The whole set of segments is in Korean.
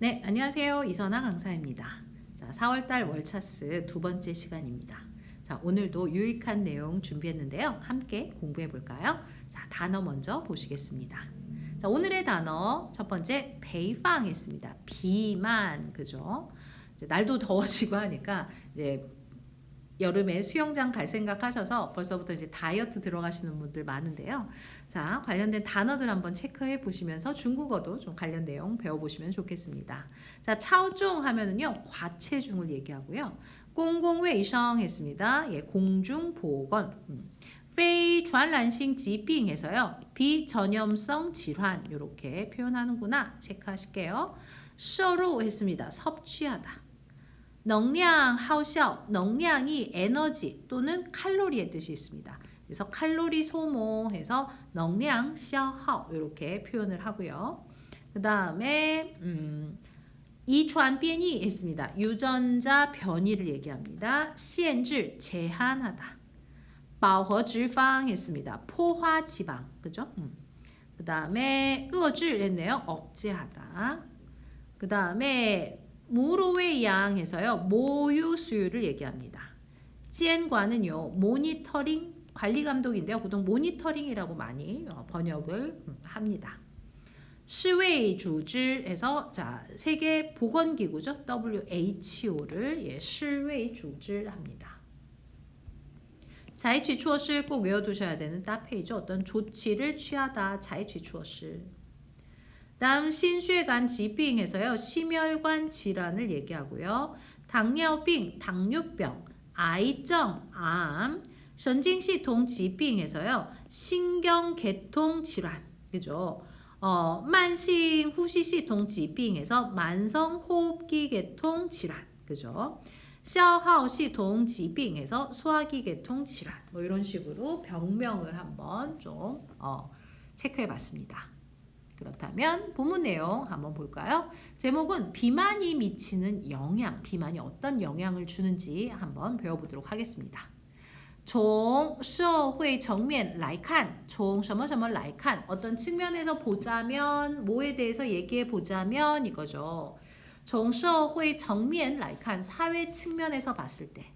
네, 안녕하세요. 이선아 강사입니다. 자, 4월달 월차스 두 번째 시간입니다. 자, 오늘도 유익한 내용 준비했는데요. 함께 공부해 볼까요? 자, 단어 먼저 보시겠습니다. 자, 오늘의 단어 첫 번째 베이팡 했습니다. 비만, 그죠? 이제 날도 더워지고 하니까 이제 여름에 수영장 갈 생각 하셔서 벌써부터 이제 다이어트 들어가시는 분들 많은데요. 자, 관련된 단어들 한번 체크해 보시면서 중국어도 좀 관련 내용 배워보시면 좋겠습니다. 자, 차오종 하면은요, 과체중을 얘기하고요. 공공卫生했습니다. 예, 공중보건. 非传染性 疾病에서요, 비전염성 질환 이렇게 표현하는구나 체크하실게요. 摄入 했습니다. 섭취하다.能量耗效,能量이 에너지 또는 칼로리의 뜻이 있습니다. 그래서 칼로리 소모해서 能量消耗 이렇게 표현을 하고요. 그 다음에 이传变异 했습니다. 유전자 변이를 얘기합니다. 限制 제한하다. 饱和脂肪 했습니다. 포화 지방, 그죠? 그 다음에 遏制 했네요. 억제하다. 그 다음에 무로의 양에서요, 모유 수유를 얘기합니다. 지엔과는요, 모니터링, 관리 감독인데요. 보통 모니터링이라고 많이 번역을 합니다. 시외组织에서 자, 세계 보건기구죠. WHO를 예, 시외组织 합니다. 자이취 추어시 꼭 외워두셔야 되는 따페이죠. 어떤 조치를 취하다. 자이취 추어시. 다음心血管 疾病에서요. 심혈관 질환을 얘기하고요. 당뇨병, 당뇨병,癌症, 암, 神经系统 疾病에서요. 신경계통 질환, 그죠? 만성 후시系统 疾病에서 만성호흡기 계통 질환, 그죠? 消耗系统 疾病에서 소화기 계통 질환, 뭐 이런 식으로 병명을 한번 좀 체크해봤습니다. 그렇다면 본문 내용 한번 볼까요? 제목은 비만이 미치는 영향, 비만이 어떤 영향을 주는지 한번 배워보도록 하겠습니다. 从社会层面来看, 从什么什么来看, 어떤 측면에서 보자면, 뭐에 대해서 얘기해 보자면 이거죠. 从社会层面来看, 사회 측면에서 봤을 때,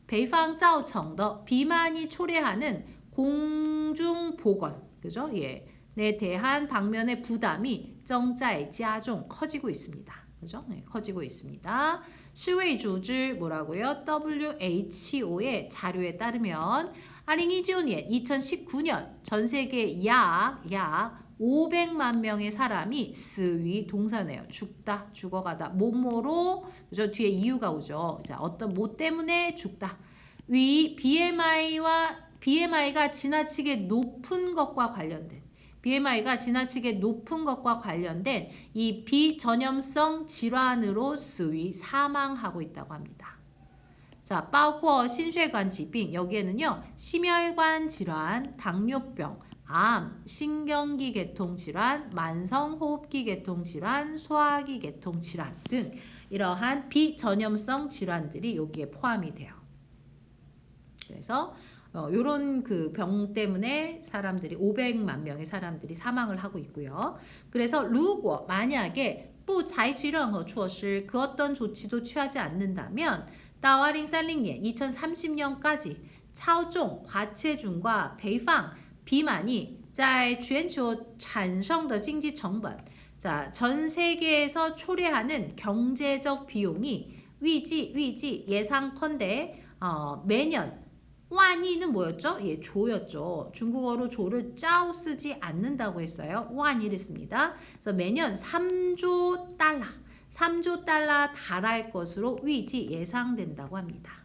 北方造成的 비만이 초래하는 공중보건, 그죠? 예. 에 대한 방면의 부담이 正在加重 커지고 있습니다. 그죠? 네, 커지고 있습니다. 시외组织 뭐라고요? WHO의 자료에 따르면 2019년 2019년 전 세계 약 500만 명의 사람이 스위 동사네요. 죽다, 죽어가다. 뭐뭐로 그죠? 뒤에 이유가 오죠. 자, 어떤 뭐 때문에 죽다. BMI가 지나치게 높은 것과 관련된 BMI가 지나치게 높은 것과 관련된 이 비전염성 질환으로 스위 사망하고 있다고 합니다. 자, 包括 心血管 疾病 여기에는요. 심혈관 질환, 당뇨병, 암, 신경기 계통 질환, 만성호흡기 계통 질환, 소화기 계통 질환 등 이러한 비전염성 질환들이 여기에 포함이 돼요. 그래서 요런 그 병 때문에 사람들이 500만 명의 사람들이 사망을 하고 있고요. 그래서 如果 만약에 不采取任何措施 그 어떤 조치도 취하지 않는다면 到2030년 2030년까지 超重 과체중과 肥胖 비만이 在全球产生的经济成本 자, 전 세계에서 초래하는 경제적 비용이 위지 예상컨대 매년 완이는 뭐였죠? 예, 조였죠. 중국어로 조를 짜오 쓰지 않는다고 했어요. 완이를 씁니다. 그래서 매년 3조 달러 달할 것으로 위지 예상된다고 합니다.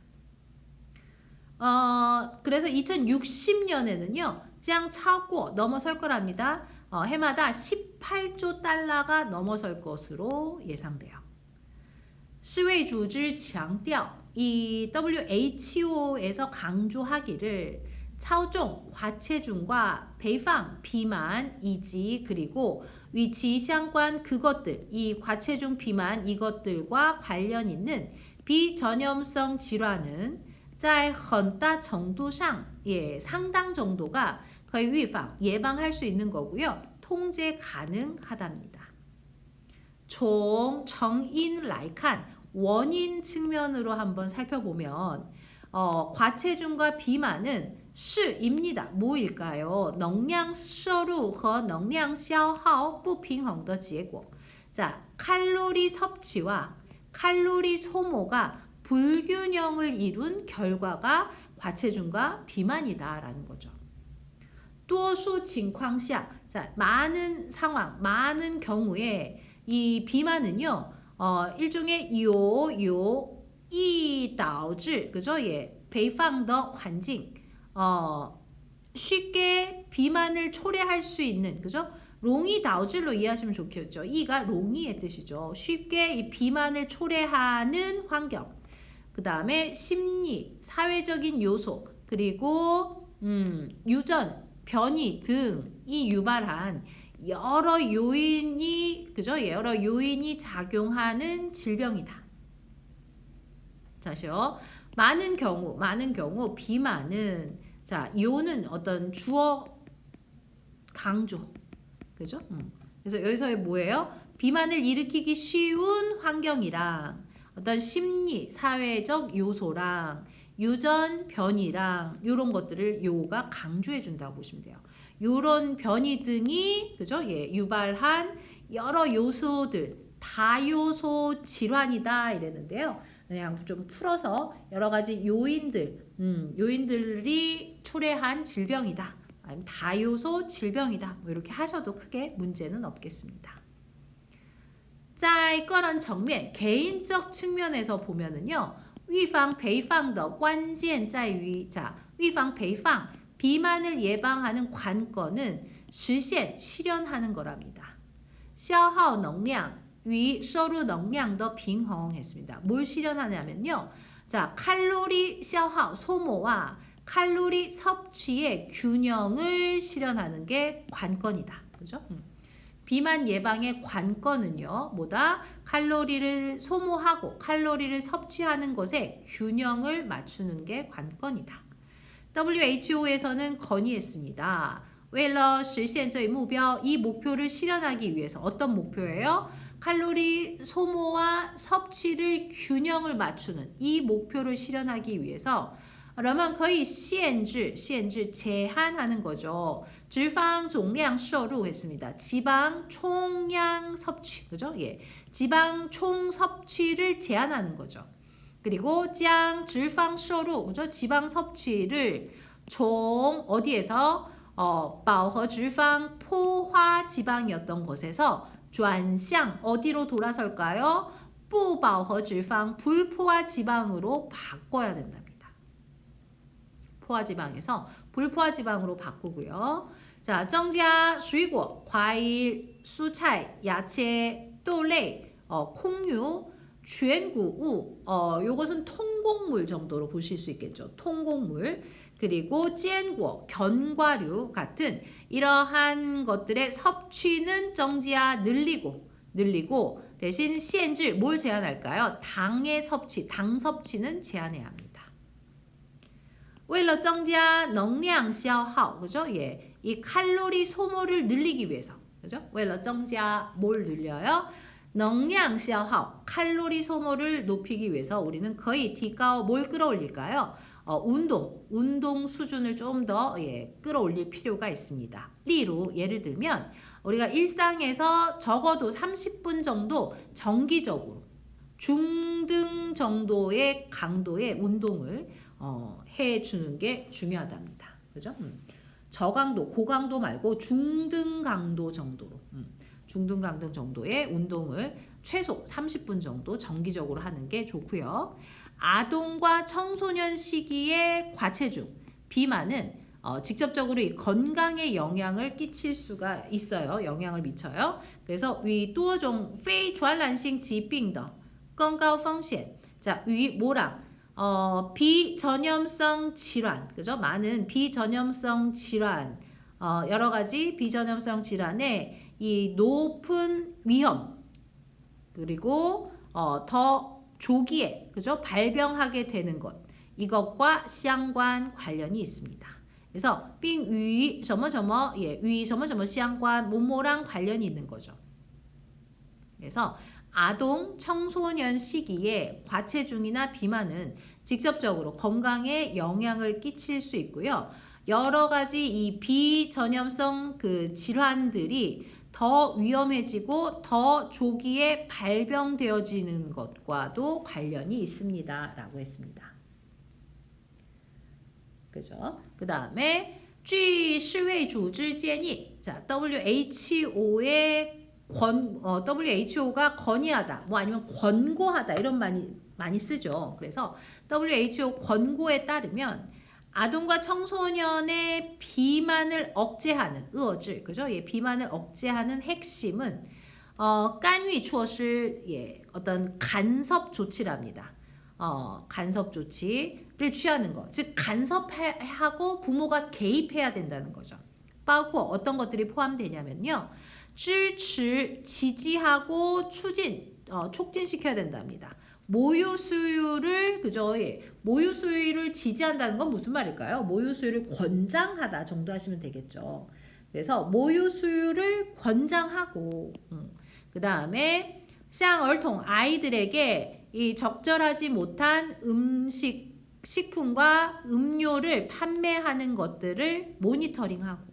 그래서 2060년에는요. 将超过 넘어설 거랍니다. 해마다 18조 달러가 넘어설 것으로 예상돼요. 世卫组织强调 이 WHO에서 강조하기를 차오종, 과체중과 배방, 비만, 이지 그리고 위치相关 그것들, 이 과체중, 비만 이것들과 관련 있는 비전염성 질환은 在很大程度上 예, 상당 정도가 거의 위방, 예방할 수 있는 거고요. 통제 가능하답니다. 총 정인 라이칸 원인 측면으로 한번 살펴보면 과체중과 비만은 是입니다. 뭐일까요? 能量摄入和能量消耗不平衡的结果. 자, 칼로리 섭취와 칼로리 소모가 불균형을 이룬 결과가 과체중과 비만이다라는 거죠. 多数情况下, 자, 많은 상황, 많은 경우에 이 비만은요, 일종의 이导致, 그죠? 예, 排放的环境, 쉽게 비만을 초래할 수 있는, 그죠? 容易导致로 이해하시면 좋겠죠. 이가 容易의 뜻이죠. 쉽게 이 비만을 초래하는 환경. 그 다음에 심리, 사회적인 요소, 그리고 유전, 변이 등이 유발한 여러 요인이, 그죠? 여러 요인이 작용하는 질병이다. 다시요. 많은 경우 비만은, 자, 요는 어떤 주어 강조, 그죠? 그래서 여기서 뭐예요? 비만을 일으키기 쉬운 환경이랑 어떤 심리, 사회적 요소랑 유전 변이랑 이런 것들을 요가 강조해 준다고 보시면 돼요. 요런 변이 등이, 그죠? 예, 유발한 여러 요소들, 다요소 질환이다 이랬는데요. 그냥 좀 풀어서 여러 가지 요인들이 초래한 질병이다. 아니면 다요소 질병이다. 뭐 이렇게 하셔도 크게 문제는 없겠습니다. 在个人层面, 개인적 측면에서 보면은요, 预防培放的关键在于, 자, 预防培放, 비만을 예방하는 관건은 实现, 실현하는 거랍니다. 消耗能量与摄入能量的平衡했습니다. 뭘 실현하냐면요, 자, 칼로리 消耗, 소모와 칼로리 섭취의 균형을 실현하는 게 관건이다. 그죠? 비만 예방의 관건은요, 뭐다? 칼로리를 소모하고 칼로리를 섭취하는 것에 균형을 맞추는 게 관건이다. WHO에서는 건의했습니다. 为了实现这一目标, 이 목표를 실현하기 위해서 어떤 목표예요? 칼로리 소모와 섭취를 균형을 맞추는 이 목표를 실현하기 위해서 그러면 거의 限制 제한하는 거죠. 脂肪总量摄入 했습니다. 지방 총량 섭취, 그죠? 예, 지방 총 섭취를 제한하는 거죠. 그리고 将脂肪摄入, 그죠? 지방 섭취를 총 어디에서饱和脂肪, 포화 지방이었던 곳에서 转向 어디로 돌아설까요? 不饱和脂肪, 불포화 지방으로 바꿔야 된답니다. 포화지방에서 불포화지방으로 바꾸고요. 자, 增加水果, 과일, 蔬菜, 야채, 豆类, 콩류, 全谷物, 요것은 통곡물 정도로 보실 수 있겠죠. 통곡물. 그리고 坚果, 견과류 같은 이러한 것들의 섭취는 增加, 늘리고 대신 限制, 뭘 제한할까요? 당의 섭취, 당 섭취는 제한해야 합니다. 为了增加能量消耗, 그죠? 예, 이 칼로리 소모를 늘리기 위해서, 그죠? 为了增加, 뭘 늘려요? 能量消耗, 칼로리 소모를 높이기 위해서 우리는 거의 디가오 뭘 끌어올릴까요? 운동 수준을 좀 더 끌어올릴 필요가 있습니다. 예를 들면 우리가 일상에서 적어도 30분 정도 정기적으로 중등 정도의 강도의 운동을 해주는 게 중요하답니다. 그죠? 저강도, 고강도 말고 중등 강도 정도로, 중등 강도 정도의 운동을 최소 30분 정도 정기적으로 하는 게 좋고요. 아동과 청소년 시기의 과체중, 비만은 직접적으로 이 건강에 영향을 끼칠 수가 있어요. 영향을 미쳐요. 그래서 与多种非传染性疾病的更高风险. 자, 뭐랑 비전염성 질환, 그죠? 많은 비전염성 질환, 여러 가지 비전염성 질환의 이 높은 위험, 그리고 더 조기에, 그죠? 발병하게 되는 것, 이것과 相关 관련이 있습니다. 그래서 并与什么什么 与什么什么相关 뭐뭐랑 관련이 있는 거죠. 그래서 아동, 청소년 시기에 과체중이나 비만은 직접적으로 건강에 영향을 끼칠 수 있고요. 여러 가지 이 비전염성 그 질환들이 더 위험해지고 더 조기에 발병되어지는 것과도 관련이 있습니다. 라고 했습니다. 그죠? 그 다음에 据世卫组织建议 자, WHO가 건의하다, 뭐 아니면 권고하다 이런 많이 쓰죠. 그래서 WHO 권고에 따르면 아동과 청소년의 비만을 억제하는 遏制, 그죠? 예, 비만을 억제하는 핵심은干预措施, 예, 어떤 간섭 조치랍니다. 간섭 조치를 취하는 것, 즉 간섭하고 부모가 개입해야 된다는 거죠. 包括 어떤 것들이 포함되냐면요. 支持, 지지하고 촉진시켜야 된답니다. 모유 수유를 그죠? 예. 모유 수유를 지지한다는 건 무슨 말일까요? 모유 수유를 권장하다 정도 하시면 되겠죠. 그래서 모유 수유를 권장하고 그 다음에 像儿童 아이들에게 이 적절하지 못한 식품과 음료를 판매하는 것들을 모니터링하고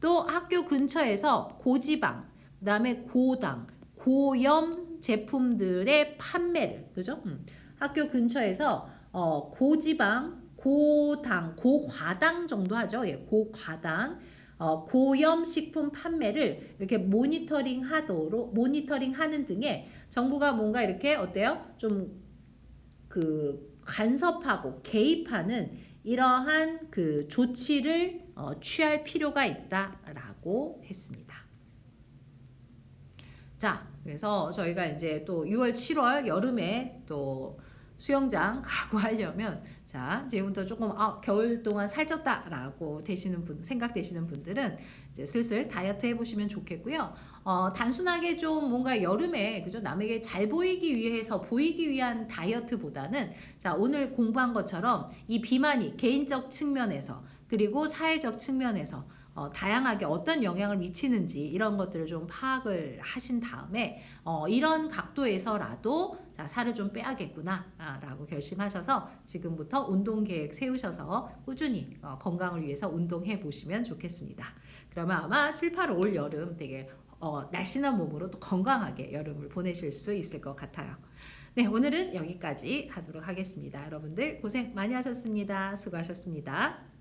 또 학교 근처에서 고지방, 그 다음에 고당, 고염 제품들의 판매를, 그죠? 학교 근처에서 고지방, 고당, 고과당 정도 하죠. 예, 고과당, 고염 식품 판매를 이렇게 모니터링하는 등의 정부가 뭔가 이렇게 어때요? 좀 그 간섭하고 개입하는 이러한 그 조치를 취할 필요가 있다라고 했습니다. 자, 그래서 저희가 이제 또 6월, 7월 여름에 또 수영장 가고 하려면 자, 지금부터 조금 겨울 동안 살쪘다라고 생각되시는 분들은 이제 슬슬 다이어트 해보시면 좋겠고요. 단순하게 좀 뭔가 여름에 그죠? 남에게 잘 보이기 위한 다이어트보다는 자, 오늘 공부한 것처럼 이 비만이 개인적 측면에서 그리고 사회적 측면에서 다양하게 어떤 영향을 미치는지 이런 것들을 좀 파악을 하신 다음에 이런 각도에서라도 자, 살을 좀 빼야겠구나 라고 결심하셔서 지금부터 운동 계획 세우셔서 꾸준히 건강을 위해서 운동해 보시면 좋겠습니다. 그러면 아마 7, 8, 5올 여름 되게 날씬한 몸으로 또 건강하게 여름을 보내실 수 있을 것 같아요. 네, 오늘은 여기까지 하도록 하겠습니다. 여러분들 고생 많이 하셨습니다. 수고하셨습니다.